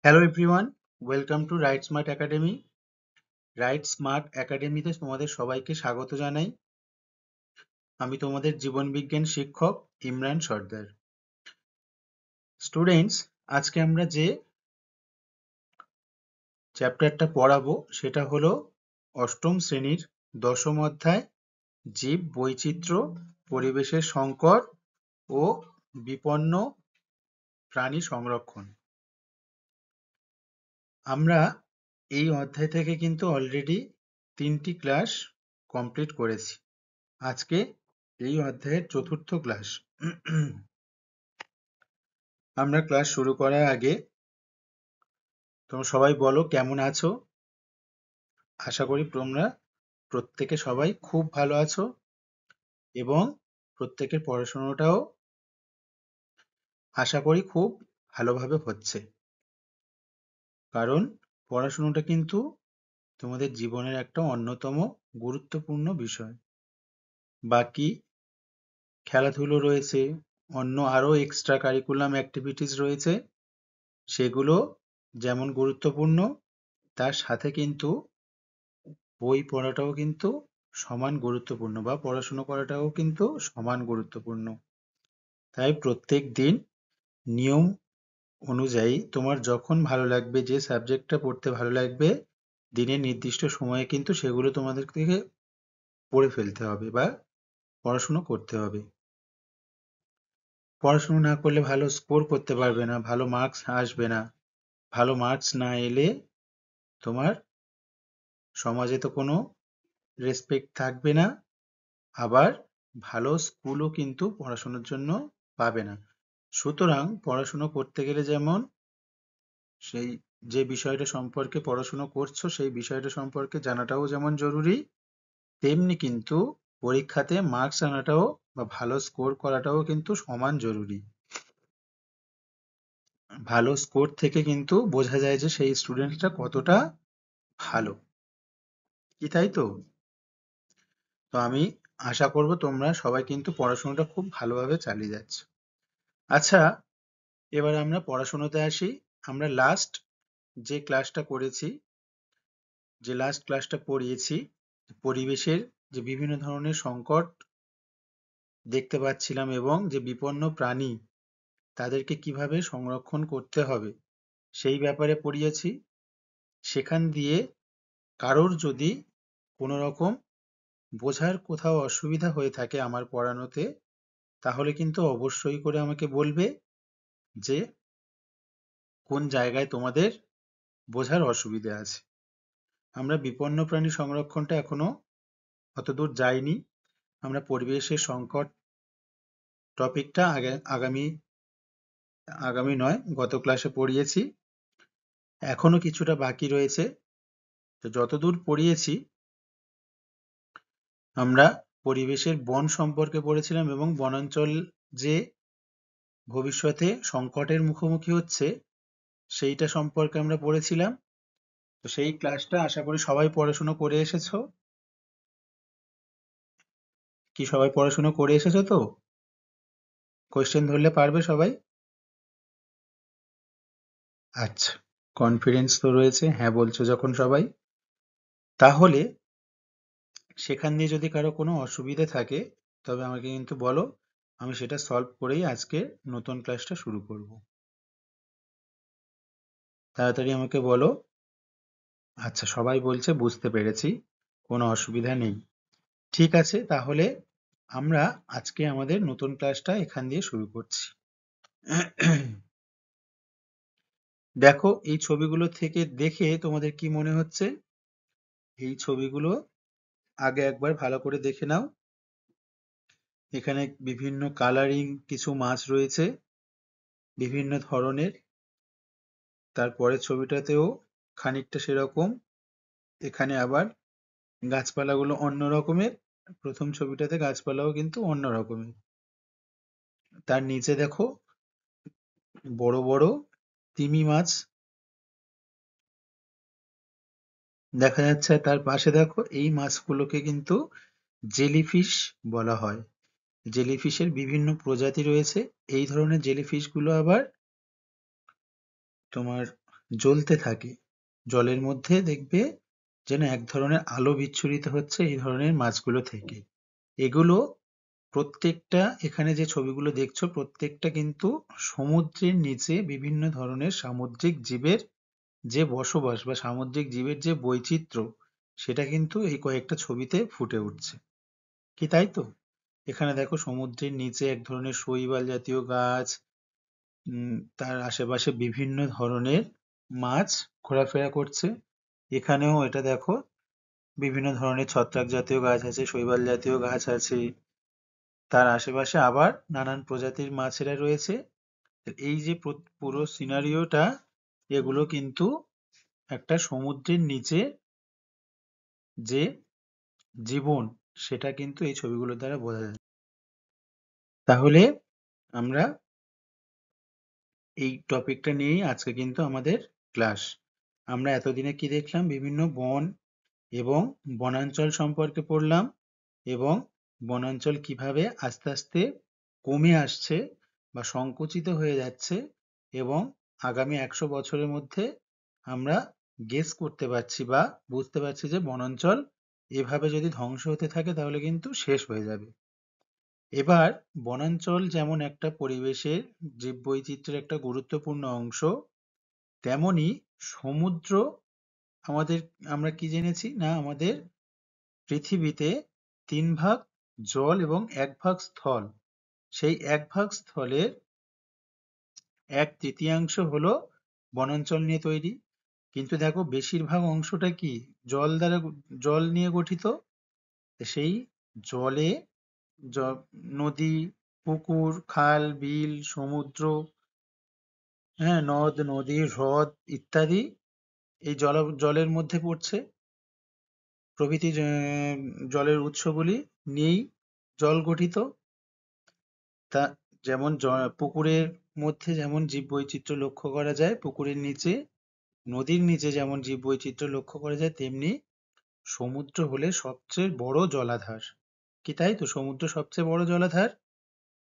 Hello everyone, welcome to right smart academy. Right smart একাডেমিতে তোমাদের সবাইকে স্বাগত জানাই। আমি তোমাদের জীবন বিজ্ঞান শিক্ষক ইমরান সর্দার। স্টুডেন্টস, আজকে আমরা যে চ্যাপ্টারটা পড়াবো সেটা হলো অষ্টম শ্রেণীর দশম অধ্যায় জীব বৈচিত্র্য, পরিবেশের সংকট ও বিপন্ন প্রাণী সংরক্ষণ। আমরা এই অধ্যায় থেকে কিন্তু অলরেডি 3টি ক্লাস কমপ্লিট করেছি। আজকে এই অধ্যায়ের চতুর্থ ক্লাস। আমরা ক্লাস শুরু করার আগে তোমরা সবাই বলো কেমন আছো। আশা করি তোমরা প্রত্যেকে সবাই খুব ভালো আছো এবং প্রত্যেকের পড়াশোনাটাও আশা করি খুব ভালোভাবে হচ্ছে, কারণ পড়াশোনাটা কিন্তু তোমাদের জীবনের একটা অন্যতম গুরুত্বপূর্ণ বিষয়। বাকি খেলাধুলো রয়েছে, অন্য আরো এক্সট্রা কারিকুলাম অ্যাক্টিভিটিস রয়েছে, সেগুলো যেমন গুরুত্বপূর্ণ তার সাথে কিন্তু বই পড়াটাও কিন্তু সমান গুরুত্বপূর্ণ, বা পড়াশোনা করাটাও কিন্তু সমান গুরুত্বপূর্ণ। তাই প্রত্যেক দিন নিয়ম অনুযায়ী তোমার যখন ভালো লাগবে, যে সাবজেক্টটা পড়তে ভালো লাগবে, দিনের নির্দিষ্ট সময়ে কিন্তু সেগুলো তোমাদের থেকে পড়ে ফেলতে হবে বা পড়াশুনো করতে হবে। পড়াশুনো না করলে ভালো স্কোর করতে পারবে না, ভালো মার্কস আসবে না। ভালো মার্কস না এলে তোমার সমাজে তো কোনো রেসপেক্ট থাকবে না, আবার ভালো স্কুলও কিন্তু পড়াশোনার জন্য পাবে না। সুতরাং পড়াশুনো করতে গেলে যেমন সেই যে বিষয়টা সম্পর্কে পড়াশুনো করছো সেই বিষয়টা সম্পর্কে জানাটাও যেমন জরুরি, তেমনি কিন্তু পরীক্ষাতে মার্কস আনাটাও বা ভালো স্কোর করাটাও কিন্তু সমান জরুরি। ভালো স্কোর থেকে কিন্তু বোঝা যায় যে সেই স্টুডেন্টটা কতটা ভালো, কি তাই তো? তো আমি আশা করব তোমরা সবাই কিন্তু পড়াশোনাটা খুব ভালোভাবে চালিয়ে যাচ্ছ। আচ্ছা, এবার আমরা পড়াশোনাতে আসি। আমরা লাস্ট যে ক্লাসটা করেছি, যে লাস্ট ক্লাসটা পড়িয়েছি, পরিবেশের যে বিভিন্ন ধরনের সংকট দেখতে পাচ্ছিলাম এবং যে বিপন্ন প্রাণী তাদেরকে কিভাবে সংরক্ষণ করতে হবে সেই ব্যাপারে পড়িয়েছি। সেখান দিয়ে কারোর যদি কোনো রকম বোঝার কোথাও অসুবিধা হয়ে থাকে আমার পড়ানোতে, তাহলে কিন্তু অবশ্যই করে আমাকে বলবে যে কোন জায়গায় তোমাদের বোঝার অসুবিধা আছে। আমরা বিপন্ন প্রাণী সংরক্ষণটা এখনো অতদূর যাইনি। আমরা পরিবেশের সংকট টপিকটা আগামী নয়, গত ক্লাসে পড়িয়েছি। এখনো কিছুটা বাকি রয়েছে। তো যতদূর পড়িয়েছি আমরা পরিবেশের বন সম্পর্কে পড়েছিলাম এবং বনাঞ্চল যে ভবিষ্যতে সংকটের মুখোমুখি হচ্ছে সেইটা সম্পর্কে আমরা পড়েছিলাম। তো সেই ক্লাসটা আশা করি সবাই পড়াশুনো করে এসেছো। কি সবাই পড়াশুনো করে এসেছো তো? কোয়েশ্চেন ধরলে পারবে সবাই? আচ্ছা, কনফিডেন্স তো রয়েছে, হ্যাঁ বলছো যখন সবাই। তাহলে সেখান দিয়ে যদি কারো কোনো অসুবিধে থাকে তবে আমাকে কিন্তু বলো, আমি সেটা সলভ করেই আজকে নতুন ক্লাসটা শুরু করব। তাড়াতাড়ি আমাকে বলো। আচ্ছা, সবাই বলছে বুঝতে পেরেছি, কোনো অসুবিধা নেই। ঠিক আছে, তাহলে আমরা আজকে আমাদের নতুন ক্লাসটা এখান দিয়ে শুরু করছি। দেখো, এই ছবিগুলো থেকে দেখে তোমাদের কি মনে হচ্ছে? এই ছবিগুলো আগে একবার ভালো করে দেখে নাও। এখানে বিভিন্ন কালারিং কিছু মাছ রয়েছে, বিভিন্ন ধরনের। তারপরের ছবিটাতেও খানিকটা সেরকম। এখানে আবার গাছপালাগুলো অন্য রকমের। প্রথম ছবিটাতে গাছপালাও কিন্তু অন্য রকমের। তার নিচে দেখো বড় বড় তিমি মাছ দেখা যাচ্ছে। তার পাশে দেখো এই মাছগুলোকে কিন্তু জেলিফিশ বলা হয়। জেলিফিশের বিভিন্ন প্রজাতি রয়েছে। এই ধরনের জেলিফিশগুলো আবার তোমার জ্বলতে থাকে। জলের মধ্যে দেখবে যেন এক ধরনের আলো বিচ্ছুরিত হচ্ছে এই ধরনের মাছগুলো থেকে। এগুলো প্রত্যেকটা, এখানে যে ছবিগুলো দেখছো প্রত্যেকটা কিন্তু সমুদ্রের নিচে বিভিন্ন ধরনের সামুদ্রিক জীবের যে বসবাস বা সামুদ্রিক জীবের যে বৈচিত্র্য, সেটা কিন্তু এই কয়েকটা ছবিতে ফুটে উঠছে। কি তাই তো? এখানে দেখো সমুদ্রের নিচে এক ধরনের শৈবাল জাতীয় গাছ, তার আশেপাশে বিভিন্ন ধরনের মাছ ঘোরাফেরা করছে। এখানেও এটা দেখো বিভিন্ন ধরনের ছত্রাক জাতীয় গাছ আছে, শৈবাল জাতীয় গাছ আছে, তার আশেপাশে আবার নানান প্রজাতির মাছেরা রয়েছে। এই যে পুরো সিনারিওটা, এগুলো কিন্তু একটা সমুদ্রের নিচে যে জীবন, সেটা কিন্তু এই ছবিগুলোর দ্বারা বোঝা যায়। তাহলে আমরা এই টপিকটা নিয়েই আজকে কিন্তু আমাদের ক্লাস। আমরা এতদিনে কি দেখলাম? বিভিন্ন বন এবং বনাঞ্চল সম্পর্কে পড়লাম, এবং বনাঞ্চল কিভাবে আস্তে আস্তে কমে আসছে বা সংকুচিত হয়ে যাচ্ছে, এবং আগামী 100 বছরের মধ্যে আমরা গেস করতে পারছি বা বুঝতে পারছি যে বনাঞ্চল এভাবে যদি ধ্বংস হতে থাকে তাহলে কিন্তু শেষ হয়ে যাবে। এবার বনাঞ্চল যেমন একটা পরিবেশের জীববৈচিত্র্যের একটা গুরুত্বপূর্ণ অংশ, তেমনি সমুদ্র আমাদের, আমরা কি জেনেছি না আমাদের পৃথিবীতে 3 ভাগ জল এবং 1 ভাগ স্থল। সেই 1 ভাগ স্থলের 1/3 হলো বনাঞ্চল নিয়ে তৈরি। কিন্তু দেখো বেশিরভাগ অংশটা কি জল নিয়ে গঠিত। সেই জলে নদী, পুকুর, খাল, বিল, সমুদ্র, হ্যাঁ, নদ, নদী, হ্রদ ইত্যাদি এই জলের মধ্যে পড়ছে। প্রভৃতি জলের উৎসগুলি নিয়েই জল গঠিত। তা যেমন পুকুরের মধ্যে যেমন জীববৈচিত্র্য লক্ষ্য করা যায়, পুকুরের নিচে, নদীর নিচে যেমন জীববৈচিত্র্য লক্ষ্য করা যায়, তেমনি সমুদ্র হলে সবচেয়ে বড় জলাধার। কি তাই তো? সমুদ্র সবচেয়ে বড় জলাধার।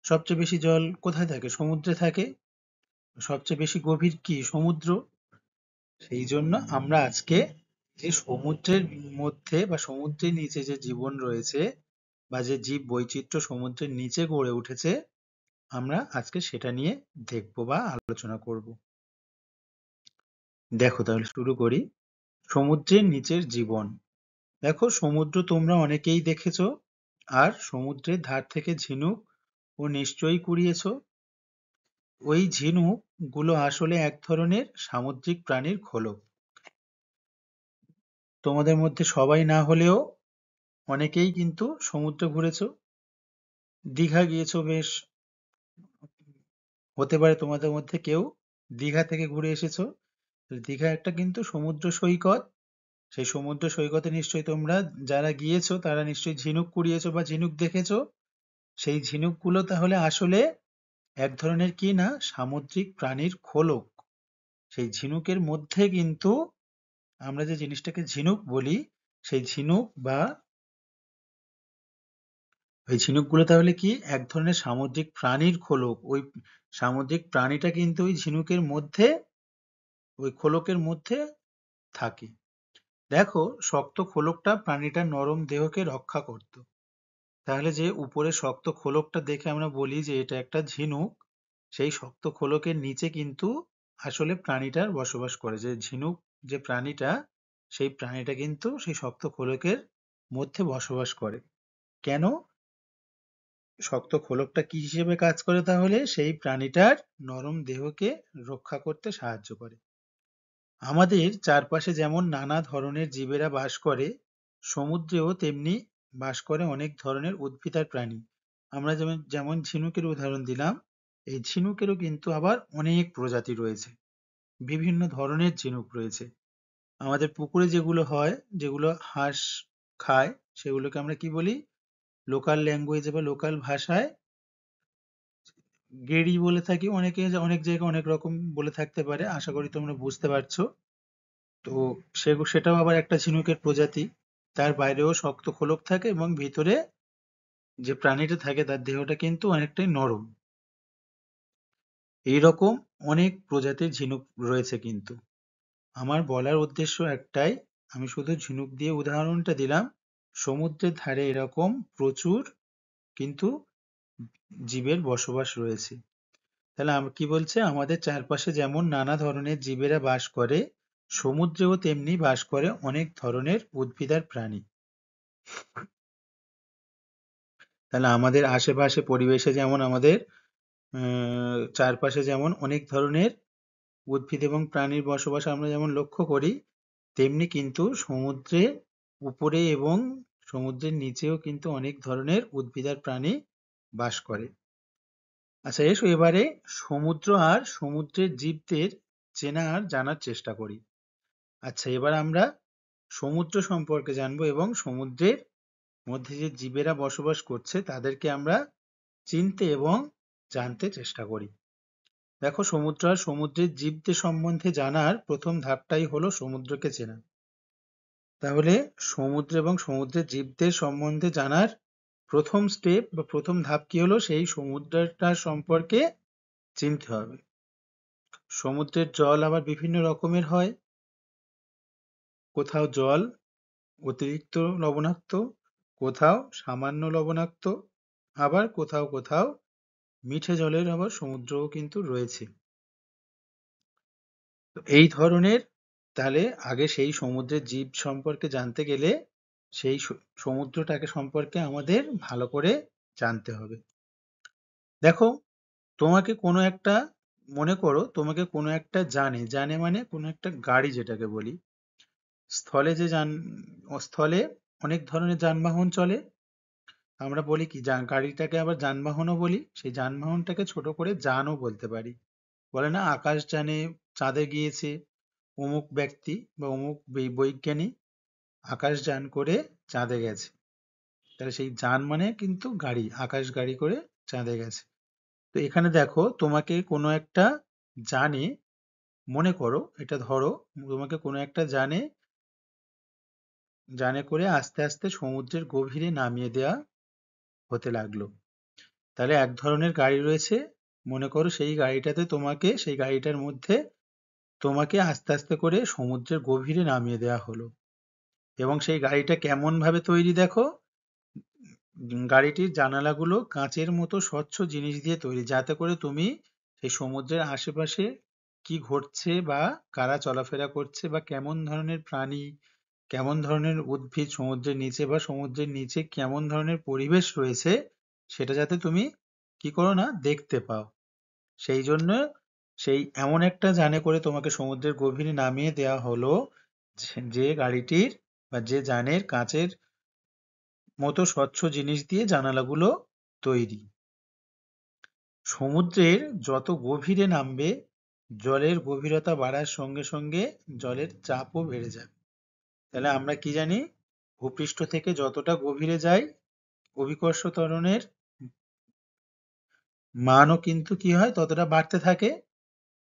সবচেয়ে বেশি জল কোথায় থাকে? সমুদ্রে থাকে। সবচেয়ে বেশি গভীর কি? সমুদ্র। সেই জন্য আমরা আজকে যে সমুদ্রের মধ্যে বা সমুদ্রের নিচে যে জীবন রয়েছে বা যে জীব বৈচিত্র্য সমুদ্রের নিচে গড়ে উঠেছে, আমরা আজকে সেটা নিয়ে দেখব বা আলোচনা করব। দেখো তাহলে শুরু করি। সমুদ্রের নিচের জীবন। দেখো সমুদ্র তোমরা অনেকেই দেখেছো, আর সমুদ্রের ধার থেকে ঝিনুক ও নিশ্চয়ই কুড়িয়েছো। ওই ঝিনুক গুলো আসলে এক ধরনের সামুদ্রিক প্রাণীর খোলক। তোমাদের মধ্যে সবাই না হলেও অনেকেই কিন্তু সমুদ্র ঘুরেছো, দীঘা গিয়েছো বেশ, হতে পারে তোমাদের মধ্যে কেউ দীঘা থেকে ঘুরে এসেছো। দীঘা একটা কিন্তু সমুদ্র সৈকত। সেই সমুদ্র সৈকতে নিশ্চয়ই তোমরা যারা গিয়েছো তারা নিশ্চয়ই ঝিনুক কুড়িয়েছো বা ঝিনুক দেখেছো। সেই ঝিনুকগুলো তাহলে আসলে এক ধরনের কি না সামুদ্রিক প্রাণীর খোলক। সেই ঝিনুকের মধ্যে কিন্তু আমরা যে জিনিসটাকে ঝিনুক বলি, সেই ঝিনুক বা ওই ঝিনুকগুলো তাহলে কি এক ধরনের সামুদ্রিক প্রাণীর খোলক। ওই সামুদ্রিক প্রাণীটা কিন্তু ওই ঝিনুকের মধ্যে, ওই খোলকের মধ্যে থাকে। দেখো শক্ত খোলকটা প্রাণীটার নরম দেহকে রক্ষা করত। তাহলে যে উপরে শক্ত খোলকটা দেখে আমরা বলি যে এটা একটা ঝিনুক, সেই শক্ত খোলকের নিচে কিন্তু আসলে প্রাণীটার বসবাস করে। যে ঝিনুক যে প্রাণীটা, সেই প্রাণীটা কিন্তু সেই শক্ত খোলকের মধ্যে বসবাস করে। কেন? শক্ত খোলকটা কি হিসেবে কাজ করে? তাহলে সেই প্রাণীটার নরম দেহকে রক্ষা করতে সাহায্য করে। আমাদের চারপাশে যেমন নানা ধরনের জীবেরা বাস করে, সমুদ্রেও তেমনি বাস করে অনেক ধরনের উদ্ভিদ আর প্রাণী। আমরা যেমন যেমন ঝিনুকের উদাহরণ দিলাম, এই ঝিনুকেরও কিন্তু আবার অনেক প্রজাতি রয়েছে, বিভিন্ন ধরনের ঝিনুক রয়েছে। আমাদের পুকুরে যেগুলো হয়, যেগুলো হাঁস খায়, সেগুলোকে আমরা কি বলি? লোকাল ল্যাঙ্গুয়েজে বা লোকাল ভাষায় গেড়ি বলে থাকি। অনেকে অনেক জায়গায় অনেক রকম বলে থাকতে পারে, আশা করি তোমরা বুঝতে পারছো। তো সেটাও আবার একটা ঝিনুকের প্রজাতি। তার বাইরেও শক্ত খোলক থাকে এবং ভিতরে যে প্রাণীটা থাকে তার দেহটা কিন্তু অনেকটাই নরম। এইরকম অনেক প্রজাতির ঝিনুক রয়েছে কিন্তু। আমার বলার উদ্দেশ্য একটাই, আমি শুধু ঝিনুক দিয়ে উদাহরণটা দিলাম। সমুদ্রের ধারে এরকম প্রচুর কিন্তু জীবের বসবাস রয়েছে। তাহলে কি বলছে, আমাদের চারপাশে যেমন নানা ধরনের জীবেরা বাস করে, সমুদ্রেও তেমনি বাস করে অনেক ধরনের উদ্ভিদ আর প্রাণী। তাহলে আমাদের আশেপাশে পরিবেশে যেমন আমাদের চারপাশে যেমন অনেক ধরনের উদ্ভিদ এবং প্রাণীর বসবাস আমরা যেমন লক্ষ্য করি, তেমনি কিন্তু সমুদ্রের উপরে এবং সমুদ্রের নিচেও কিন্তু অনেক ধরনের উদ্ভিদ আর প্রাণী বাস করে। আচ্ছা, এসো এবারে সমুদ্র আর সমুদ্রের জীবদের চেনা আর জানার চেষ্টা করি। আচ্ছা, এবার আমরা সমুদ্র সম্পর্কে জানবো এবং সমুদ্রের মধ্যে যে জীবেরা বসবাস করছে তাদেরকে আমরা চিনতে এবং জানতে চেষ্টা করি। দেখো, সমুদ্র আর সমুদ্রের জীবদের সম্বন্ধে জানার প্রথম ধাপটাই হলো সমুদ্রকে চেনা। তাহলে সমুদ্র এবং সমুদ্রের জীবদের সম্বন্ধে জানার প্রথম স্টেপ বা প্রথম ধাপ কি হলো, সেই সমুদ্রটা সম্পর্কে চিনতে হবে। সমুদ্রের জল আবার বিভিন্ন রকমের হয়। কোথাও জল অতিরিক্ত লবণাক্ত, কোথাও সামান্য লবণাক্ত, আবার কোথাও কোথাও মিঠে জলের আবার সমুদ্রও কিন্তু রয়েছে। তো এই ধরনের, তাহলে আগে সেই সমুদ্রের জীব সম্পর্কে জানতে গেলে সেই সমুদ্রটাকে সম্পর্কে আমাদের ভালো করে জানতে হবে। দেখো, তোমাকে কোনো একটা, মনে করো তোমাকে কোনো একটা জানে মানে কোনো একটা গাড়ি যেটাকে বলি, স্থলে যে স্থলে অনেক ধরনের যানবাহন চলে। আমরা বলি কি, গাড়িটাকে আবার যানবাহনও বলি, সেই যানবাহনটাকে ছোট করে যানও বলতে পারি। বলে না, আকাশ যানে চাঁদে গিয়েছে অমুক ব্যক্তি বা অমুক বৈজ্ঞানিক, আকাশ যান করে চাঁদে গেছে। তাহলে সেই যান মানে কিন্তু গাড়ি, আকাশ গাড়ি করে চাঁদে গেছে। তো এখানে দেখো, তোমাকে কোনো একটা যানে, মনে করো এটা ধরো, তোমাকে কোনো একটা যানে করে আস্তে আস্তে সমুদ্রের গভীরে নামিয়ে দেওয়া হতে লাগলো। তাহলে এক ধরনের গাড়ি রয়েছে, মনে করো সেই গাড়িটাতে তোমাকে, সেই গাড়িটার মধ্যে তোমাকে আস্তে আস্তে করে সমুদ্রের গভীরে নামিয়ে দেওয়া হলো। এবং সেই গাড়িটা কেমন ভাবে তৈরি দেখো, গাড়িটির জানালাগুলো কাঁচের মতো স্বচ্ছ জিনিস দিয়ে তৈরি, যাতে করে তুমি সেই সমুদ্রের আশেপাশে কি ঘটছে বা কারা চলাফেরা করছে বা কেমন ধরনের প্রাণী, কেমন ধরনের উদ্ভিদ সমুদ্রের নিচে বা সমুদ্রের নিচে কেমন ধরনের পরিবেশ রয়েছে, সেটা যাতে তুমি কি করো না, দেখতে পাও। সেই জন্য সেই এমন একটা যানে করে তোমাকে সমুদ্রের গভীরে নামিয়ে দেওয়া হলো, যে গাড়িটির বা যে যানের কাঁচের মতো স্বচ্ছ জিনিস দিয়ে জানালাগুলো তৈরি। সমুদ্রের যত গভীরে নামবে, জলের গভীরতা বাড়ার সঙ্গে সঙ্গে জলের চাপও বেড়ে যাবে। তাহলে আমরা কি জানি, ভূপৃষ্ঠ থেকে যতটা গভীরে যাই, অভিকর্ষ ত্বরণের মানও কিন্তু কি হয়, ততটা বাড়তে থাকে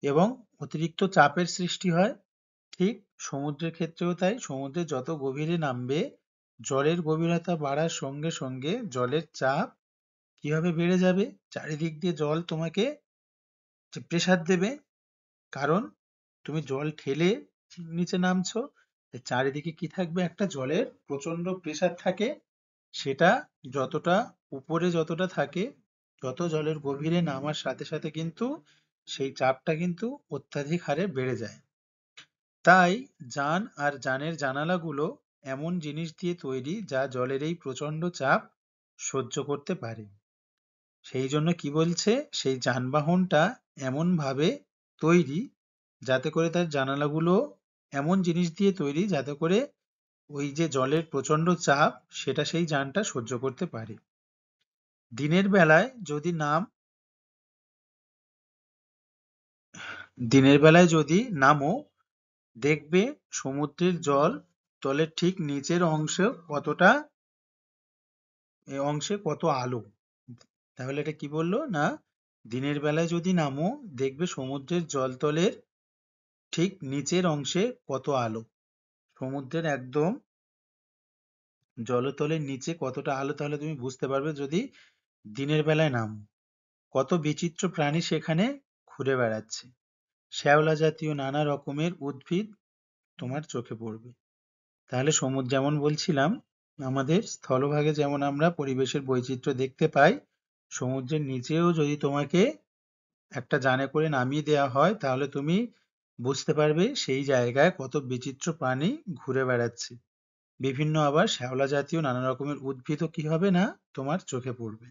এবং অতিরিক্ত চাপের সৃষ্টি হয়। ঠিক সমুদ্রের ক্ষেত্রেও তাই, সমুদ্রে যত গভীরে নামবে, জলের গভীরতা বাড়ার সঙ্গে সঙ্গে জলের চাপ কিভাবে বেড়ে যাবে, চারিদিক দিয়ে জল তোমাকে প্রেসার দেবে। কারণ তুমি জল ঠেলে নিচে নামছো, চারিদিকে কি থাকবে, একটা জলের প্রচন্ড প্রেসার থাকে। সেটা যতটা উপরে যতটা থাকে, যত জলের গভীরে নামার সাথে সাথে কিন্তু সেই চাপটা কিন্তু অত্যাধিক হারে বেড়ে যায়। তাই যান আর যানের জানালাগুলো এমন জিনিস দিয়ে তৈরি যা জলের এই প্রচন্ড চাপ সহ্য করতে পারে। সেই জন্য কি বলছে, সেই যানবাহনটা এমন ভাবে তৈরি যাতে করে তার জানালাগুলো এমন জিনিস দিয়ে তৈরি যাতে করে ওই যে জলের প্রচন্ড চাপ, সেটা সেই যানটা সহ্য করতে পারে। দিনের বেলায় যদি নাম দিনের বেলায় যদি নামো, দেখবে সমুদ্রের জল তলের ঠিক নিচের অংশে কত আলো। তাহলে এটা কি বললো না, দিনের বেলায় যদি নামো, দেখবে সমুদ্রের জলতলের ঠিক নিচের অংশে কত আলো। সমুদ্রের একদম জলতলের নিচে কতটা আলো, তাহলে তুমি বুঝতে পারবে যদি দিনের বেলায় নামো। কত বিচিত্র প্রাণী সেখানে ঘুরে বেড়াচ্ছে। শ্যাওলা জাতীয় নানা রকমের উদ্ভিদ তোমার চোখে পড়বে। তাহলে সমুদ্র, যেমন বলছিলাম, আমাদের স্থলভাগে যেমন আমরা পরিবেশের বৈচিত্র্য দেখতে পাই, সমুদ্রের নিচেও যদি তোমাকে একটা যানে করে নামিয়ে দেওয়া হয়, তাহলে তুমি বুঝতে পারবে সেই জায়গায় কত বিচিত্র প্রাণী ঘুরে বেড়াচ্ছে। বিভিন্ন আবার শ্যাওলা জাতীয় নানা রকমের উদ্ভিদও কি হবে না, তোমার চোখে পড়বে।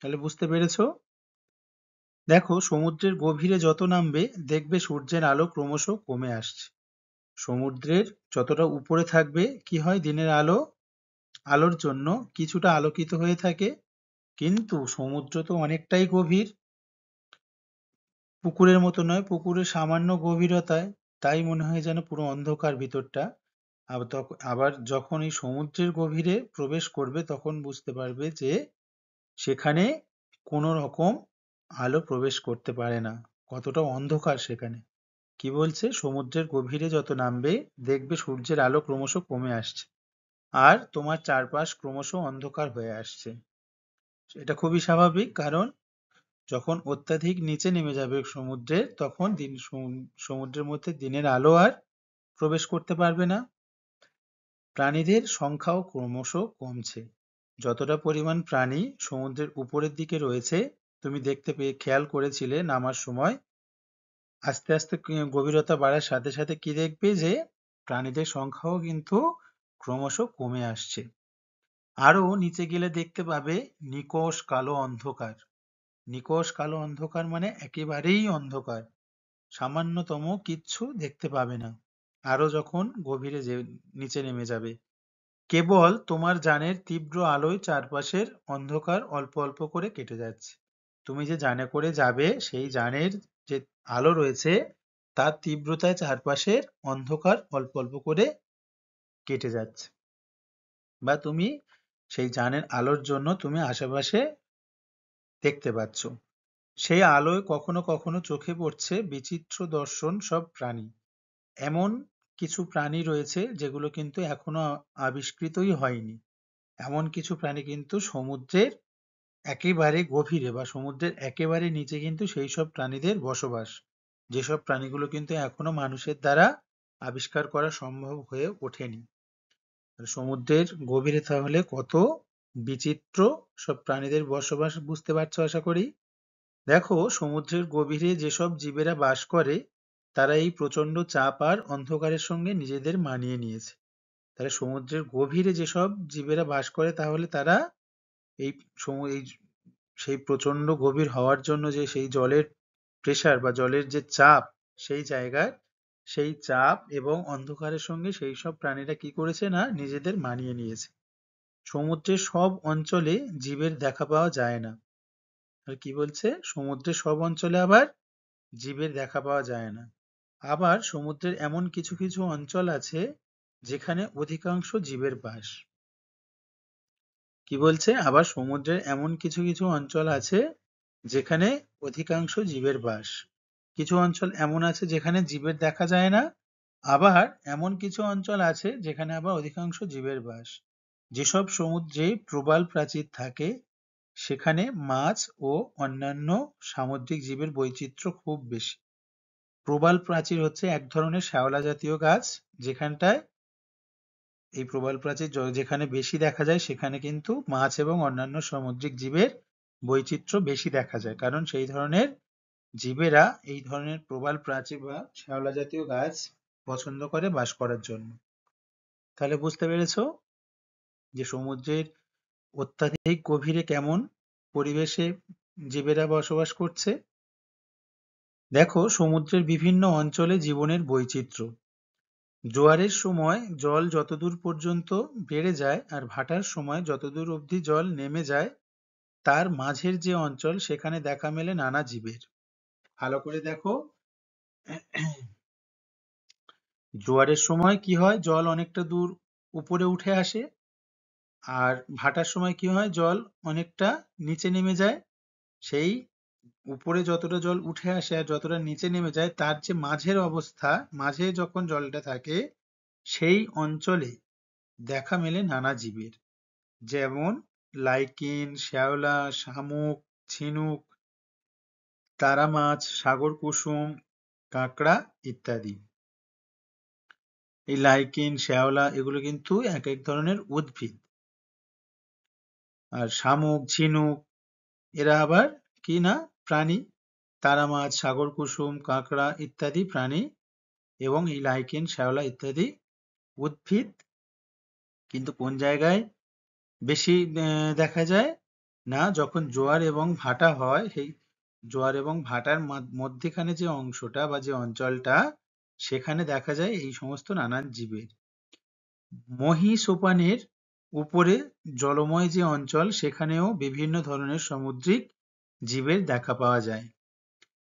তাহলে বুঝতে পেরেছো? দেখো, সমুদ্রের গভীরে যত নামবে দেখবে সূর্যের আলো ক্রমশ কমে আসছে। সমুদ্রের যতটা উপরে থাকবে কি হয়, দিনের আলোর জন্য কিছুটা আলোকিত হয়ে থাকে, কিন্তু সমুদ্র তো অনেকটাই গভীর, পুকুরের মতো নয়, পুকুরের সামান্য গভীরতায়, তাই মনে হয় যেন পুরো অন্ধকার ভিতরটা। আবার যখন এই সমুদ্রের গভীরে প্রবেশ করবে তখন বুঝতে পারবে যে সেখানে কোনো রকম আলো প্রবেশ করতে পারে না, কতটা অন্ধকার সেখানে। কি বলছে, সমুদ্রের গভীরে যত নামবে দেখবে সূর্যের আলো ক্রমশ কমে আসছে আর তোমার চারপাশ ক্রমশ অন্ধকার হয়ে আসছে। এটা খুবই স্বাভাবিক, কারণ যখন অত্যাধিক নিচে নেমে যাবে সমুদ্রের, তখন সমুদ্রের মধ্যে দিনের আলো আর প্রবেশ করতে পারবে না। প্রাণীদের সংখ্যাও ক্রমশ কমছে। যতটা পরিমাণ প্রাণী সমুদ্রের উপরের দিকে রয়েছে, তুমি দেখতে পেয়ে খেয়াল করেছিলে নামার সময় আস্তে আস্তে গভীরতা বাড়ার সাথে সাথে কি দেখবে যে প্রাণীদের সংখ্যাও কিন্তু ক্রমশ কমে আসছে। আরো নিচে গেলে দেখতে পাবে নিকষ কালো অন্ধকার। নিকষ কালো অন্ধকার মানে একেবারেই অন্ধকার, সামান্যতম কিচ্ছু দেখতে পাবে না। আরো যখন গভীরে নিচে নেমে যাবে, কেবল তোমার যানের তীব্র আলোয় চারপাশের অন্ধকার অল্প অল্প করে কেটে যাচ্ছে। তুমি যে যানে করে যাবে, সেই যানের যে আলো রয়েছে তার তীব্রতায় চারপাশের অন্ধকার অল্প অল্প করে কেটে যাচ্ছে, বা তুমি সেই যানের আলোর জন্য তুমি আশেপাশে দেখতে পাচ্ছ। সেই আলোয় কখনো কখনো চোখে পড়ছে বিচিত্র দর্শন সব প্রাণী। এমন কিছু প্রাণী রয়েছে যেগুলো কিন্তু এখনো আবিষ্কৃতই হয়নি। এমন কিছু প্রাণী কিন্তু সমুদ্রের একেবারে গভীরে বা সমুদ্রের একেবারে নিচে কিন্তু সেই সব প্রাণীদের বসবাস, যেসব প্রাণীগুলো কিন্তু এখনো মানুষের দ্বারা আবিষ্কার করা সম্ভব হয়ে ওঠেনি। আর সমুদ্রের গভীরে তাহলে কত বিচিত্র সব প্রাণীদের বসবাস বুঝতে পারছো আশা করি। দেখো, সমুদ্রের গভীরে যেসব জীবেরা বাস করে তারা এই প্রচন্ড চাপ আর অন্ধকারের সঙ্গে নিজেদের মানিয়ে নিয়েছে। তাহলে সমুদ্রের গভীরে যেসব জীবেরা বাস করে, তাহলে তারা এই এই সেই প্রচন্ড গভীর হওয়ার জন্য যে সেই জলের প্রেসার বা জলের যে চাপ, সেই জায়গায় সেই চাপ এবং অন্ধকারের সঙ্গে সেই সব প্রাণীরা কি করেছে না, নিজেদের মানিয়ে নিয়েছে। সমুদ্রের সব অঞ্চলে জীবের দেখা পাওয়া যায় না। আর কি বলছে, সমুদ্রের সব অঞ্চলে আবার জীবের দেখা পাওয়া যায় না। আবার সমুদ্রের এমন কিছু কিছু অঞ্চল আছে যেখানে অধিকাংশ জীবের বাস। কি বলছে, আবার সমুদ্রের এমন কিছু কিছু অঞ্চল আছে যেখানে অধিকাংশ জীবের বাস। কিছু অঞ্চল এমন আছে যেখানে জীবের দেখা যায় না, আবার এমন কিছু অঞ্চল আছে যেখানে আবার অধিকাংশ জীবের বাস। যেসব সমুদ্রে প্রবাল প্রাচীর থাকে সেখানে মাছ ও অন্যান্য সামুদ্রিক জীবের বৈচিত্র্য খুব বেশি। প্রবাল প্রাচীর হচ্ছে এক ধরনের শ্যাওলা জাতীয় গাছ, যেখানটায় এই প্রবাল প্রাচীর যেখানে বেশি দেখা যায় সেখানে কিন্তু মাছ এবং অন্যান্য সামুদ্রিক জীবের বৈচিত্র্য বেশি দেখা যায়, কারণ সেই ধরনের জীবেরা এই ধরনের প্রবাল প্রাচীর বা শ্যাওলা জাতীয় গাছ পছন্দ করে বাস করার জন্য। তাহলে বুঝতে পেরেছো যে সমুদ্রের অত্যাধিক গভীরে কেমন পরিবেশে জীবেরা বসবাস করছে। দেখো, সমুদ্রের বিভিন্ন অঞ্চলে জীবনের বৈচিত্র্য। জোয়ারের সময় জল যতদূর পর্যন্ত বেড়ে যায় আর ভাটার সময় যতদূর অবধি জল নেমে যায়, তার মাঝের যে অঞ্চল সেখানে দেখা মেলে নানা জীবের। ভালো করে দেখো, জোয়ারের সময় কি হয়, জল অনেকটা দূর উপরে উঠে আসে, আর ভাটার সময় কি হয়, জল অনেকটা নিচে নেমে যায়। সেই উপরে যতটা জল উঠে আসে আর যতটা নিচে নেমে যায় তার যে মাঝের অবস্থা, মাঝে যখন জলটা থাকে সেই অঞ্চলে দেখা মেলে নানা জীবের, যেমন লাইকিন, শ্যাওলা, শামুক, ঝিনুক, তারা মাছ, সাগর কুসুম, কাঁকড়া ইত্যাদি। এই লাইকেন, শ্যাওলা এগুলো কিন্তু এক এক ধরনের উদ্ভিদ। আর শামুক, ঝিনুক এরা আবার কি না প্রাণী। তারা মাছ, সাগর কুসুম, কাঁকড়া ইত্যাদি প্রাণী এবং এই লাইকেন, শ্যাওলা ইত্যাদি উদ্ভিদ। কিন্তু কোন জায়গায় বেশি দেখা যায় না, যখন জোয়ার এবং ভাটা হয়, সেই জোয়ার এবং ভাটার মধ্যেখানে যে অংশটা বা যে অঞ্চলটা, সেখানে দেখা যায় এই সমস্ত নানান জীবের। মহীসোপানের উপরে জলময় যে অঞ্চল, সেখানেও বিভিন্ন ধরনের সামুদ্রিক জীবের দেখা পাওয়া যায়।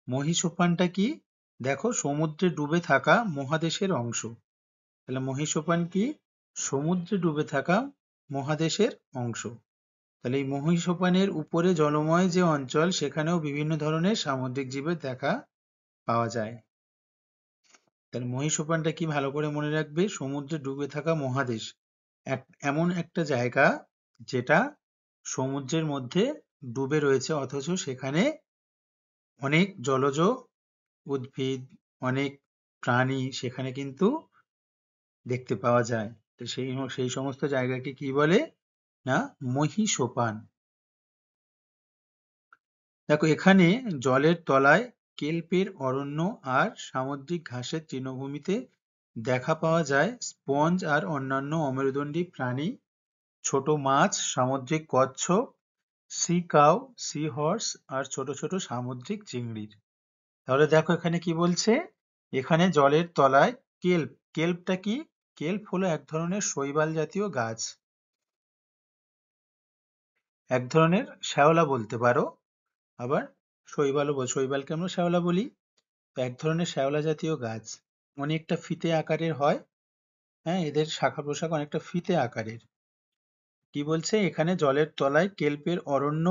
মহীসোপানটা কি? দেখো, সমুদ্রে ডুবে থাকা মহাদেশের অংশ। তাহলে মহীসোপান কি? সমুদ্রে ডুবে থাকা মহাদেশের অংশ। তাহলে এই মহীসোপানের উপরে জলময় যে অঞ্চল, সেখানেও বিভিন্ন ধরনের সামুদ্রিক জীবের দেখা পাওয়া যায়। তাহলে মহীসোপানটা কি ভালো করে মনে রাখবে, সমুদ্রে ডুবে থাকা মহাদেশ, এমন একটা জায়গা যেটা সমুদ্রের মধ্যে ডুবে রয়েছে, অথচ সেখানে অনেক জলজ উদ্ভিদ, অনেক প্রাণী সেখানে কিন্তু দেখতে পাওয়া যায়। তো সেই সমস্ত জায়গাকে কি বলে না, মহীসোপান। দেখো, এখানে জলের তলায় কেল্পের অরণ্য আর সামুদ্রিক ঘাসের তৃণভূমিতে দেখা পাওয়া যায় স্পঞ্জ আর অন্যান্য অমেরুদণ্ডী প্রাণী, ছোট মাছ, সামুদ্রিক কচ্ছপ, সি কাউ, সি হর্স আর ছোট ছোট সামুদ্রিক চিংড়ির। তাহলে দেখো এখানে কি বলছে, এখানে জলের তলায় কেল্প। কেল্পটা কি? কেল্প হলো এক ধরনের শৈবাল জাতীয় গাছ, এক ধরনের শ্যাওলা বলতে পারো, আবার শৈবালকে আমরা শ্যাওলা বলি। তো এক ধরনের শ্যাওলা জাতীয় গাছ, অনেকটা ফিতে আকারের হয়। হ্যাঁ, এদের শাখা প্রশাখা অনেকটা ফিতে আকারের। কি বলছে, এখানে জলের তলায় কেল্পের অরণ্য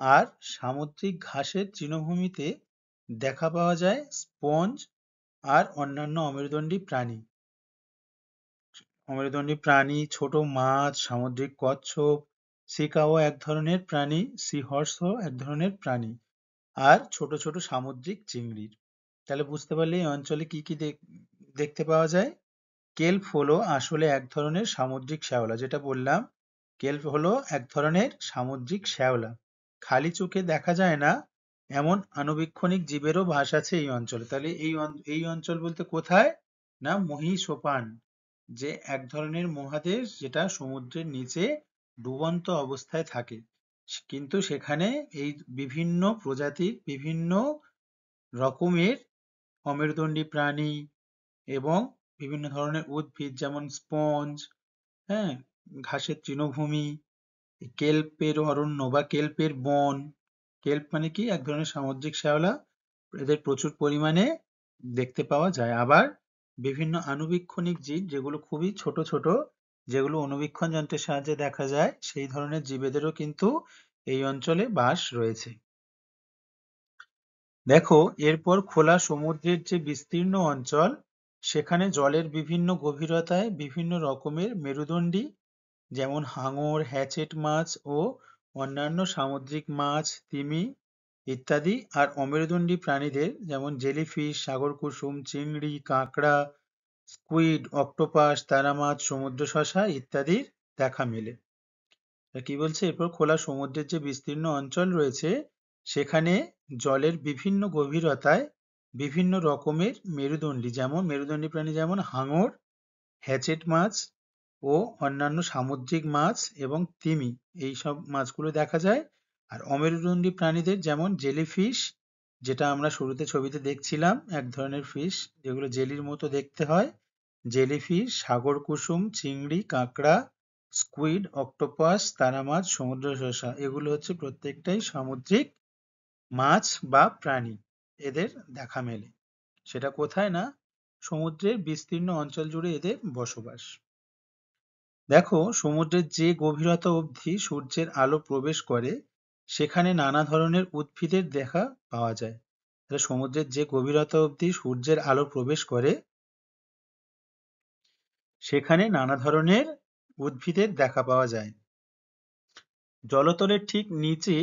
আর সামুদ্রিক ঘাসের তৃণভূমিতে দেখা পাওয়া যায় স্পঞ্জ আর অন্যান্য অমেরুদণ্ডী প্রাণী। অমেরুদণ্ডী প্রাণী, ছোট মাছ, সামুদ্রিক কচ্ছপ, সিকাও এক ধরনের প্রাণী, সি হর্সও এক ধরনের প্রাণী, আর ছোট ছোট সামুদ্রিক চিংড়ির। তাহলে বুঝতে পারলে এই অঞ্চলে কি কি দেখতে পাওয়া যায়। কেল্প হলো আসলে এক ধরনের সামুদ্রিক শ্যাওলা, যেটা বললাম, কেল্প হলো এক ধরনের সামুদ্রিক শ্যাওলা। খালি চোখে দেখা যায় না এমন আণুবীক্ষণিক জীবেরও বাস আছে এই অঞ্চলে। তাহলে এই অঞ্চল বলতে কোথায় না, মহীসোপান, যে এক ধরনের মহাদেশ যেটা সমুদ্রের নিচে ডুবন্ত অবস্থায় থাকে, কিন্তু সেখানে এই বিভিন্ন প্রজাতির বিভিন্ন রকমের অমেরুদণ্ডী প্রাণী এবং বিভিন্ন ধরনের উদ্ভিদ, যেমন স্পঞ্জ, হ্যাঁ, ঘাসের তৃণভূমি, কেল্পের অরণ্য বা কেল্পের বন। কেল্প মানে কি? এক ধরনের সামুদ্রিক শ্যাওলা, এদের প্রচুর পরিমাণে দেখতে পাওয়া যায়। আবার বিভিন্ন আণুবীক্ষণিক জীব, যেগুলো খুবই ছোট ছোট, যেগুলো অণুবীক্ষণ যন্ত্রের সাহায্যে দেখা যায়, সেই ধরনের জীবেদেরও কিন্তু এই অঞ্চলে বাস রয়েছে। দেখো, এরপর খোলা সমুদ্রের যে বিস্তীর্ণ অঞ্চল, সেখানে জলের বিভিন্ন গভীরতায় বিভিন্ন রকমের মেরুদণ্ডী, যেমন হাঙর, হ্যাচেট মাছ ও অন্যান্য সামুদ্রিক মাছ, তিমি ইত্যাদি, আর অমেরুদণ্ডী প্রাণীদের যেমন জেলিফিশ, সাগর কুসুম, চিংড়ি, কাঁকড়া, স্কুইড, অক্টোপাস, তারা মাছ, সমুদ্র শসা ইত্যাদির দেখা মেলে। কি বলছে, এরপর খোলা সমুদ্রের যে বিস্তীর্ণ অঞ্চল রয়েছে, সেখানে জলের বিভিন্ন গভীরতায় বিভিন্ন রকমের মেরুদণ্ডী প্রাণী, যেমন হাঙর, হ্যাচেট মাছ ও অন্যান্য সামুদ্রিক মাছ এবং তিমি, এই সব মাছগুলো দেখা যায়। আর অমেরুদণ্ডী প্রাণীদের যেমন জেলিফিশ, যেটা আমরা শুরুতে ছবিতে দেখছিলাম, এক ধরনের ফিশ যেগুলো জেলির মতো দেখতে হয়, জেলিফিশ, সাগর কুসুম, চিংড়ি, কাঁকড়া, স্কুইড, অক্টোপাস, তারা মাছ, সমুদ্র শসা, এগুলো হচ্ছে প্রত্যেকটাই সামুদ্রিক মাছ বা প্রাণী, এদের দেখা মেলে। সেটা কোথায় না, সমুদ্রের বিস্তীর্ণ অঞ্চল জুড়ে এদের বসবাস। দেখো, সমুদ্রের যে গভীরতা অবধি সূর্যের আলো প্রবেশ করে, সেখানে নানা ধরনের উদ্ভিদের দেখা পাওয়া যায়। তাহলে সমুদ্রের যে গভীরতা অবধি সূর্যের আলো প্রবেশ করে, সেখানে নানা ধরনের উদ্ভিদের দেখা পাওয়া যায়। জলতলের ঠিক নিচে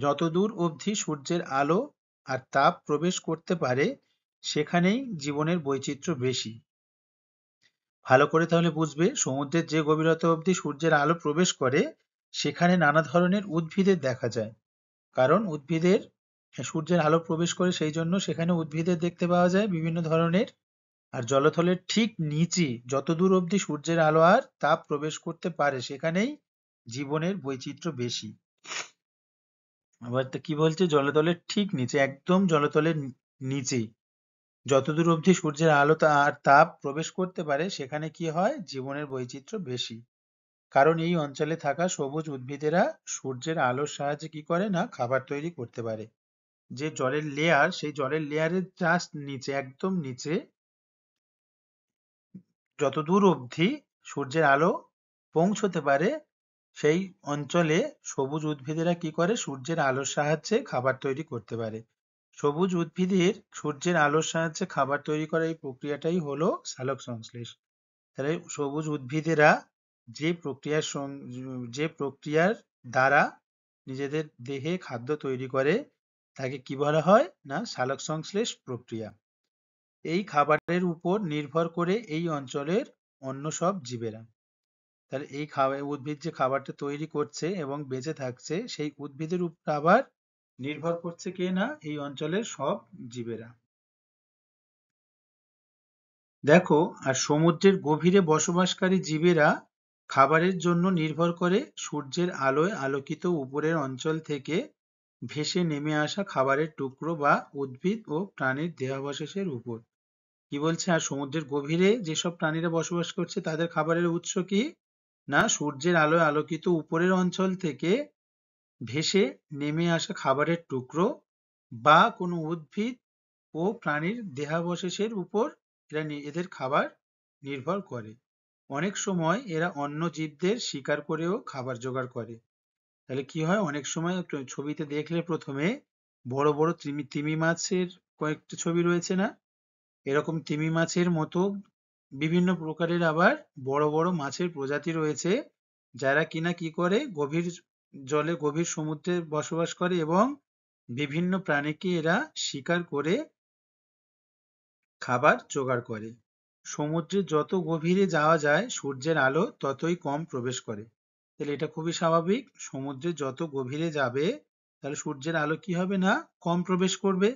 যতদূর অবধি সূর্যের আলো আর তাপ প্রবেশ করতে পারে, সেখানেই জীবনের বৈচিত্র্য বেশি। ভালো করে তাহলে বুঝবে, সমুদ্রের যে গভীরতা অবধি সূর্যের আলো প্রবেশ করে সেখানে নানা ধরনের উদ্ভিদের দেখা যায়। কারণ উদ্ভিদের সূর্যের আলো প্রবেশ করে, সেই জন্য সেখানে উদ্ভিদের দেখতে পাওয়া যায় বিভিন্ন ধরনের। আর জলতলের ঠিক নিচে যতদূর অবধি সূর্যের আলো আর তাপ প্রবেশ করতে পারে সেখানেই জীবনের বৈচিত্র্য বেশি। আবার তো কি বলছে, জলতলের ঠিক নিচে, একদম জলতলের নিচে যতদূর অবধি সূর্যের আলো আর তাপ প্রবেশ করতে পারে সেখানে কি হয়, জীবনের বৈচিত্র্য বেশি। কারণ এই অঞ্চলে থাকা সবুজ উদ্ভিদেরা সূর্যের আলোর সাহায্যে কি করে না, খাবার তৈরি করতে পারে। যে জলের লেয়ার, সেই জলের লেয়ারের জাস্ট নিচে, একদম নিচে যতদূর অবধি সূর্যের আলো পৌঁছতে পারে সেই অঞ্চলে সবুজ উদ্ভিদেরা কি করে, সূর্যের আলোর সাহায্যে খাবার তৈরি করতে পারে। সবুজ উদ্ভিদের সূর্যের আলোর সাহায্যে খাবার তৈরি করা এই প্রক্রিয়াটাই হলো সালোক সংশ্লেষ। তাহলে সবুজ উদ্ভিদেরা যে প্রক্রিয়ার দ্বারা নিজেদের দেহে খাদ্য তৈরি করে তাকে কি বলা হয় না, সালোক সংশ্লেষ প্রক্রিয়া। এই খাবারের উপর নির্ভর করে এই অঞ্চলের অন্য সব জীবেরা। তাহলে এই উদ্ভিদ যে খাবারটা তৈরি করছে এবং বেঁচে থাকছে, সেই উদ্ভিদের উপর আবার নির্ভর করছে কে না, এই অঞ্চলের সব জীবেরা। দেখো, আর সমুদ্রের গভীরে বসবাসকারী জীবেরা খাবারের জন্য নির্ভর করে সূর্যের আলোয় আলোকিত উপরের অঞ্চল থেকে ভেসে নেমে আসা খাবারের টুকরো বা উদ্ভিদ ও প্রাণীর দেহাবশেষের উপর। কি বলছে, আর সমুদ্রের গভীরে যেসব প্রাণীরা বসবাস করছে তাদের খাবারের উৎস কি না, সূর্যের আলোয় আলোকিত উপরের অঞ্চল থেকে ভেসে নেমে আসা খাবারের টুকরো বা কোনো উদ্ভিদ ও প্রাণীর দেহাবশেষের উপর এদের খাবার নির্ভর করে। অনেক সময় এরা অন্য জীবদের শিকার করেও খাবার জোগাড় করে। তাহলে কি হয়, অনেক সময় ছবিতে দেখলে প্রথমে বড় বড় তিমি মাছের কয়েকটা ছবি রয়েছে না, এরকম তিমি মাছের মতো বিভিন্ন প্রকারের আবার বড় বড় মাছের প্রজাতি রয়েছে, যারা কিনা কি করে, গভীর জলে গভীর সমুদ্রে বসবাস করে এবং বিভিন্ন প্রাণীকে এরা শিকার করে খাবার জোগাড় করে। সমুদ্রে যত গভীরে যাওয়া যায় সূর্যের আলো ততই কম প্রবেশ করে। তাহলে এটা খুবই স্বাভাবিক, সমুদ্রে যত গভীরে যাবে তাহলে সূর্যের আলো কি হবে না, কম প্রবেশ করবে।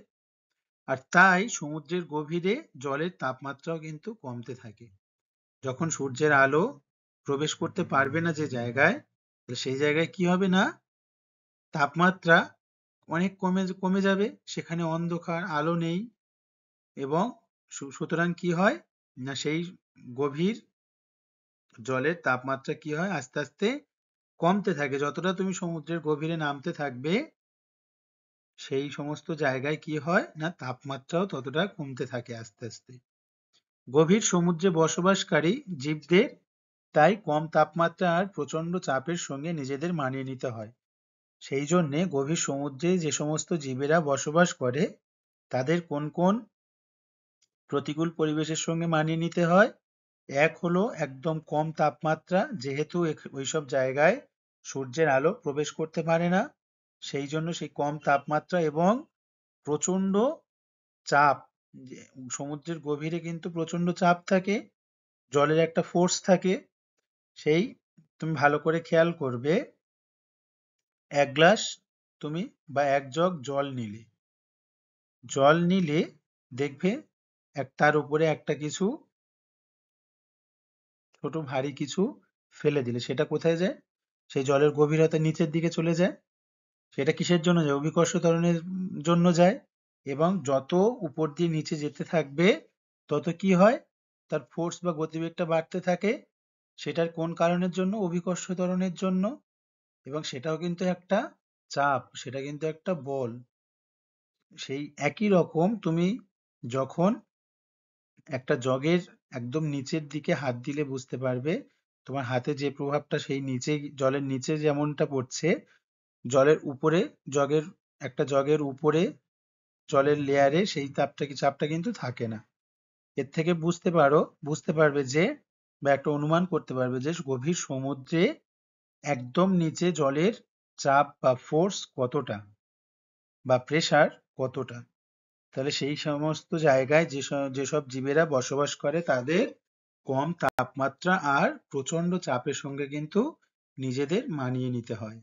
আর তাই সমুদ্রের গভীরে জলের তাপমাত্রাও কিন্তু কমতে থাকে। যখন সূর্যের আলো প্রবেশ করতে পারবে না যে জায়গায়, সেই জায়গায় কি হবে না, তাপমাত্রা অনেক কমে যাবে, সেখানে অন্ধকার, আলো নেই এবং সুতরাং কি হয় না, সেই গভীর জলের তাপমাত্রা কি হয়, আস্তে আস্তে কমতে থাকে। যতটা তুমি সমুদ্রের গভীরে নামতে থাকবে সেই সমস্ত জায়গায় কি হয় না, তাপমাত্রাও ততটা কমতে থাকে আস্তে আস্তে। গভীর সমুদ্রে বসবাসকারী জীবদের তাই কম তাপমাত্রা আর প্রচন্ড চাপের সঙ্গে নিজেদের মানিয়ে নিতে হয়। সেই জন্যে গভীর সমুদ্রে যে সমস্ত জীবেরা বসবাস করে তাদের কোন কোন প্রতিকূল পরিবেশের সঙ্গে মানিয়ে নিতে হয়। এক হলো একদম কম তাপমাত্রা, যেহেতু ওইসব জায়গায় সূর্যের আলো প্রবেশ করতে পারে না, সেই জন্য সেই কম তাপমাত্রা এবং প্রচন্ড চাপ। সমুদ্রের গভীরে কিন্তু প্রচন্ড চাপ থাকে, জলের একটা ফোর্স থাকে। সেই তুমি ভালো করে খেয়াল করবে, এক গ্লাস তুমি বা এক জগ জল নিলে দেখবে তার উপরে একটা কিছু ছোট ভারী কিছু ফেলে দিলে সেটা কোথায় যায়, সেই জলের গভীরতা নিচের দিকে চলে যায়। সেটা কিসের জন্য যায়, অভিকর্ষ ত্বরণের জন্য যায়। এবং যত উপর দিয়ে নিচে যেতে থাকবে তত কি হয়, তার ফোর্স বা গতিবেগটা বাড়তে থাকে। সেটার কোন কারণের জন্য, অভিকর্ষ ত্বরণের জন্য। এবং সেটাও কিন্তু একটা চাপ, সেটা কিন্তু একটা বল। সেই একই রকম তুমি যখন একটা জগের একদম নিচের দিকে হাত দিলে বুঝতে পারবে তোমার হাতে যে প্রভাবটা সেই নিচে, জলের নিচে যেমনটা পড়ছে, জলের উপরে, জগের উপরে জলের লেয়ারে সেই চাপটা কিন্তু থাকে না। এর থেকে বুঝতে পারবে যে, বা একটা অনুমান করতে পারবে যে গভীর সমুদ্রে একদম নিচে জলের চাপ বা ফোর্স কতটা, বা প্রেসার কতটা। তাহলে সেই সমস্ত জায়গায় যেসব জীবেরা বসবাস করে তাদের কম তাপমাত্রা আর প্রচন্ড চাপের সঙ্গে কিন্তু নিজেদের মানিয়ে নিতে হয়।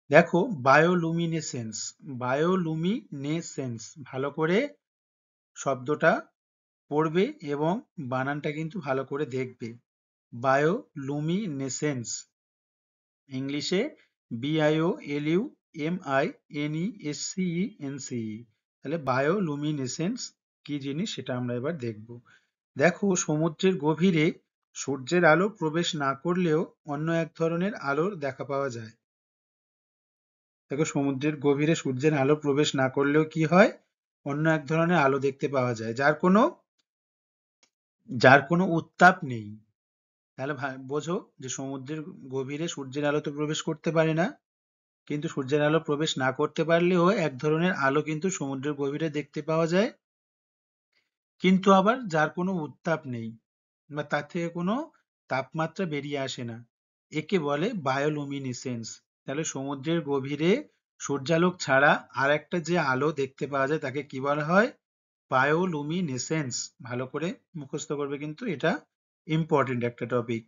দেখো বায়োলুমিনেসেন্স, বায়োলুমিনেসেন্স ভালো করে শব্দটা পড়বে এবং বানানটা কিন্তু ভালো করে দেখবে। বায়োলুমিনেসেন্স, ইংলিশে BIOLUMINESCENCE। তাহলে বায়োলুমিনেসেন্স কি জিনিস সেটা আমরা এবার দেখব। দেখো সমুদ্রের গভীরে সূর্যের আলো প্রবেশ না করলেও অন্য এক ধরনের আলোর দেখা পাওয়া যায়। দেখো সমুদ্রের গভীরে সূর্যের আলো প্রবেশ না করলেও কি হয়, অন্য এক ধরনের আলো দেখতে পাওয়া যায়, যার কোনো উত্তাপ নেই। তাহলে বোঝো যে সমুদ্রের গভীরে সূর্যের আলো তো প্রবেশ করতে পারে না, কিন্তু সূর্যের আলো প্রবেশ না করতে পারলেও এক ধরনের আলো কিন্তু সমুদ্রের গভীরে দেখতে পাওয়া যায়, কিন্তু আবার যার কোনো উত্তাপ নেই বা তার থেকে কোনো তাপমাত্রা বেরিয়ে আসে না। একে বলে বায়োলুমিনেসেন্স। তাহলে সমুদ্রের গভীরে সূর্যালোক ছাড়া আর একটা যে আলো দেখতে পাওয়া যায় তাকে কি বলা হয়, বায়োলুমিনেসেন্স। ভালো করে মুখস্থ করবে, কিন্তু এটা ইম্পর্টেন্ট একটা টপিক।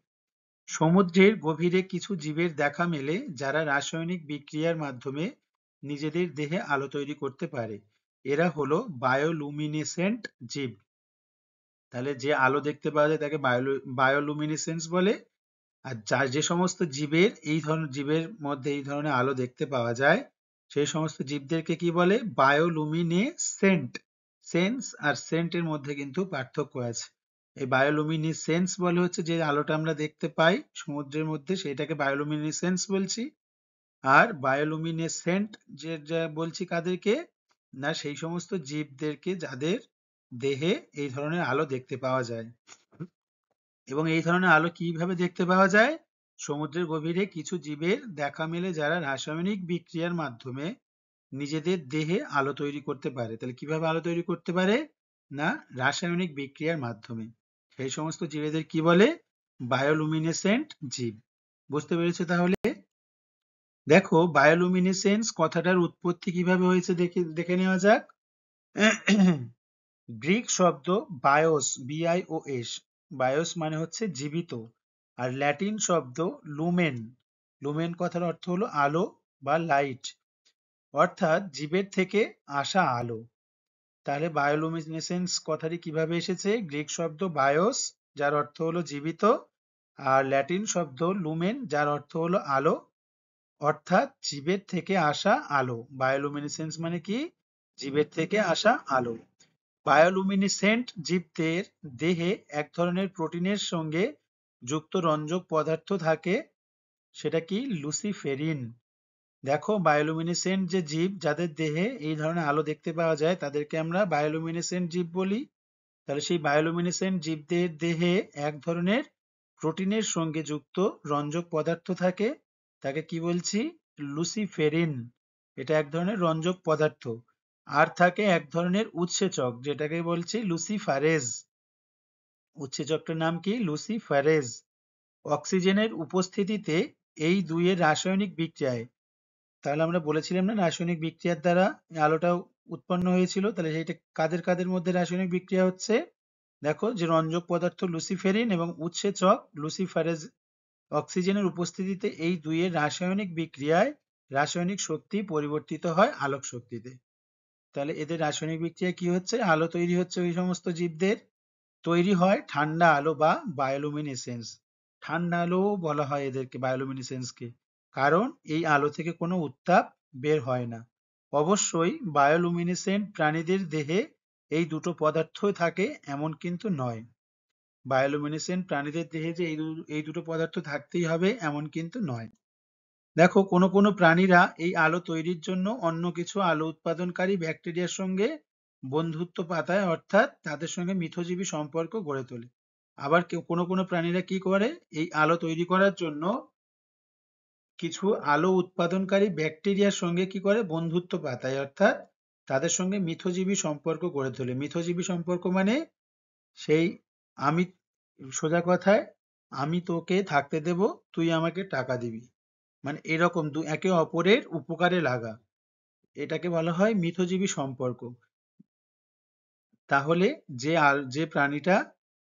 সমুদ্রের গভীরে কিছু জীবের দেখা মেলে যারা রাসায়নিক বিক্রিয়ার মাধ্যমে নিজেদের দেহে আলো তৈরি করতে পারে। এরা হলো বায়োলুমিনেসেন্ট জীব। তাহলে যে আলো দেখতে পাওয়া যায় তাকে বায়োলুমিনেসেন্স বলে। আর যে সমস্ত জীবের মধ্যে এই ধরনের আলো দেখতে পাওয়া যায় সেই সমস্ত জীবদেরকে কি বলে, বায়োলুমিনেসেন্ট। সেন্স আর সেন্টের মধ্যে কিন্তু পার্থক্য আছে। এই বায়োলুমিনেসেন্স বলে হচ্ছে যে আলোটা আমরা দেখতে পাই সমুদ্রের মধ্যে সেটাকে বায়োলুমিনেসেন্স বলছি। আর বায়োলুমিনেসেন্ট যে বলছি কাদেরকে, না সেই সমস্ত জীবদেরকে যাদের দেহে এই ধরনের আলো দেখতে পাওয়া যায়। এবং এই ধরনের আলো কিভাবে দেখতে পাওয়া যায়, সমুদ্রের গভীরে কিছু জীবের দেখা মেলে যারা রাসায়নিক বিক্রিয়ার মাধ্যমে নিজেদের দেহে আলো তৈরি করতে পারে। তাহলে কিভাবে আলো তৈরি করতে পারে, না রাসায়নিক বিক্রিয়ার মাধ্যমে। সেই সমস্ত জীবেদের কি বলে, বায়োলুমিনেসেন্ট জীব। বুঝতে পেরেছো তাহলে? দেখো বায়োলুমিনেসেন্স কথাটার উৎপত্তি কিভাবে হয়েছে দেখে নেওয়া যাক। গ্রিক শব্দ বায়োস, BIOS, বায়োস মানে হচ্ছে জীবিত। আর ল্যাটিন শব্দ লুমেন, লুমেন কথার অর্থ হলো আলো বা লাইট, অর্থাৎ জীবের থেকে আসা আলো। তাহলে বায়োলুমিনেসেন্স কথাটি কিভাবে এসেছে, গ্রিক শব্দ বায়োস যার অর্থ হলো জীবিত, আর ল্যাটিন শব্দ লুমেন যার অর্থ হলো আলো, অর্থাৎ জীবের থেকে আসা আলো। বায়োলুমিনেসেন্স মানে কি, জীবের থেকে আসা আলো। বায়োলুমিনেসেন্ট জীবদের দেহে এক ধরনের প্রোটিনের সঙ্গে যুক্ত রঞ্জক পদার্থ থাকে, সেটা কি, লুসিফেরিন। দেখো বায়োলুমিনেসেন্ট যে জীব যাদের দেহে এই ধরনের আলো দেখতে পাওয়া যায় তাদেরকে আমরা বায়োলুমিনেসেন্ট জীব বলি। তাহলে সেই বায়োলুমিনেসেন্ট জীবদের দেহে এক ধরনের প্রোটিনের সঙ্গে যুক্ত রঞ্জক পদার্থ থাকে, তাকে কি বলছি, লুসিফেরিন। এটা এক ধরনের রঞ্জক পদার্থ। আর থাকে এক ধরনের উৎসেচক যেটাকে বলছি লুসিফারেজ। উৎসেচকটার নাম কি, লুসিফারেজ। অক্সিজেনের উপস্থিতিতে এই দুইয়ের রাসায়নিক বিক্রিয়ায়, তাহলে আমরা বলেছিলাম না রাসায়নিক বিক্রিয়ার দ্বারা আলোটা উৎপন্ন হয়েছিল, তাহলে এটা কাদের কাদের মধ্যে রাসায়নিক বিক্রিয়া হচ্ছে, দেখো যে রঞ্জক পদার্থ লুসিফেরিন এবং উৎসেচক লুসিফারেজ, অক্সিজেনের উপস্থিতিতে এই দুইয়ের রাসায়নিক বিক্রিয়ায় রাসায়নিক শক্তি পরিবর্তিত হয় আলোক শক্তিতে। তাহলে এদের রাসায়নিক বিক্রিয়া কি হচ্ছে, আলো তৈরি হচ্ছে ওই সমস্ত জীবদের, তৈরি হয় ঠান্ডা আলো বা বায়োলুমিনেসেন্স। ঠান্ডা আলো বলা হয় এদেরকে, বায়োলুমিনেসেন্সকে, কারণ এই আলো থেকে কোনো উত্তাপ বের হয় না। অবশ্যই বায়োলুমিনেসেন্ট প্রাণীদের দেহে এই দুটো পদার্থ থাকে এমন কিন্তু নয়। বায়োলুমিনেসেন্ট প্রাণীদের দেহে যে এই দুটো পদার্থ থাকতেই হবে এমন কিন্তু নয়। দেখো কোনো কোনো প্রাণীরা এই আলো তৈরির জন্য অন্য কিছু আলো উৎপাদনকারী ব্যাকটেরিয়ার সঙ্গে বন্ধুত্ব পাতায়, অর্থাৎ তাদের সঙ্গে মিথজীবী সম্পর্ক গড়ে তোলে। আবার কোনো কোনো প্রাণীরা কি করে, এই আলো তৈরি করার জন্য কিছু আলো উৎপাদনকারী ব্যাকটেরিয়ার সঙ্গে কি করে, বন্ধুত্ব পাতায়, অর্থাৎ তাদের সঙ্গে মিথজীবী সম্পর্ক গড়ে তোলে। মিথজীবী সম্পর্ক মানে সেই, আমি, সোজা কথায়, আমি তোকে থাকতে দেব, তুই আমাকে টাকা দিবি, মানে এরকম একে অপরের উপকারে লাগা, এটাকে বলা হয় মিথজীবী সম্পর্ক। তাহলে যে প্রাণীটা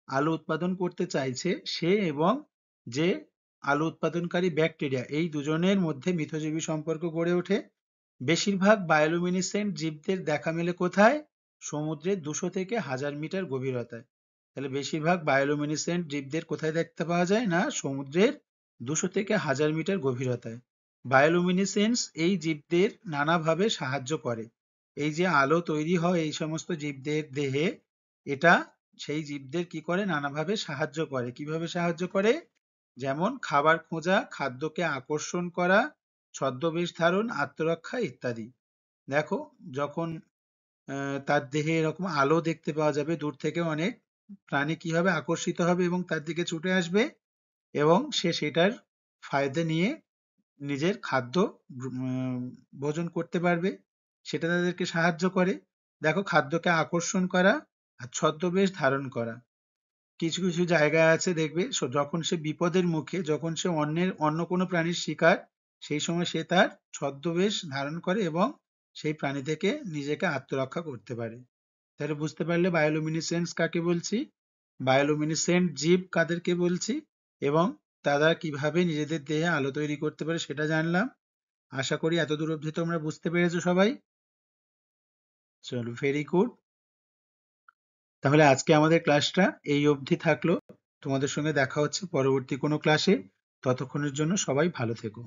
আলো উৎপাদন করতে চাইছে সে এবং যে আলো উৎপাদনকারী ব্যাকটেরিয়া, এই দুজনের মধ্যে মিথজীবী সম্পর্ক গড়ে ওঠে। বেশিরভাগ বায়োলুমিনেসেন্ট জীবদের দেখা মেলে কোথায়? সমুদ্রের 200 থেকে 1000 মিটার গভীরতায়। তাহলে বেশিরভাগ বায়োলুমিনেসেন্ট জীবদের কোথায় দেখতে পাওয়া যায়? না, সমুদ্রের 200 থেকে 1000 মিটার গভীরতায়। বায়োলুমিনেসেন্স এই জীবদের নানাভাবে সাহায্য করে। এই যে আলো তৈরি হয় এই সমস্ত জীবদের দেহে, এটা সেই জীবদের কি করে? নানাভাবে সাহায্য করে। কিভাবে সাহায্য করে? যেমন খাবার খোঁজা, খাদ্যকে আকর্ষণ করা, ছদ্মবেশ ধারণ, আত্মরক্ষা ইত্যাদি। দেখো, যখন তার দেহে এরকম আলো দেখতে পাওয়া যাবে দূর থেকে, অনেক প্রাণী কি হবে? আকর্ষিত হবে এবং তার দিকে ছুটে আসবে এবং সে সেটার ফায়দা নিয়ে নিজের খাদ্য ভোজন করতে পারবে। সেটা তাদেরকে সাহায্য করে। দেখো, খাদ্যকে আকর্ষণ করা আর ছদ্মবেশ ধারণ করা। কিছু কিছু জায়গায় আছে দেখবে, যখন সে বিপদের মুখে, যখন সে অন্য কোনো প্রাণীর শিকার, সেই সময় সে তার ছদ্মবেশ ধারণ করে এবং সেই প্রাণী থেকে নিজেকে আত্মরক্ষা করতে পারে। তাহলে বুঝতে পারলে বায়োলুমিনেসেন্স কাকে বলছি, বায়োলুমিনেসেন্ট জীব কাদেরকে বলছি, এবং তারা কিভাবে নিজেদের দেহে আলো তৈরি করতে পারে সেটা জানলাম। আশা করি এতদূর অবধি তোমরা বুঝতে পেরেছো সবাই। চলো, ভেরি গুড। তাহলে আজকে আমাদের ক্লাসটা এই অবধি থাকলো। তোমাদের সঙ্গে দেখা হচ্ছে পরবর্তী কোনো ক্লাসে। ততক্ষণের জন্য সবাই ভালো থেকো।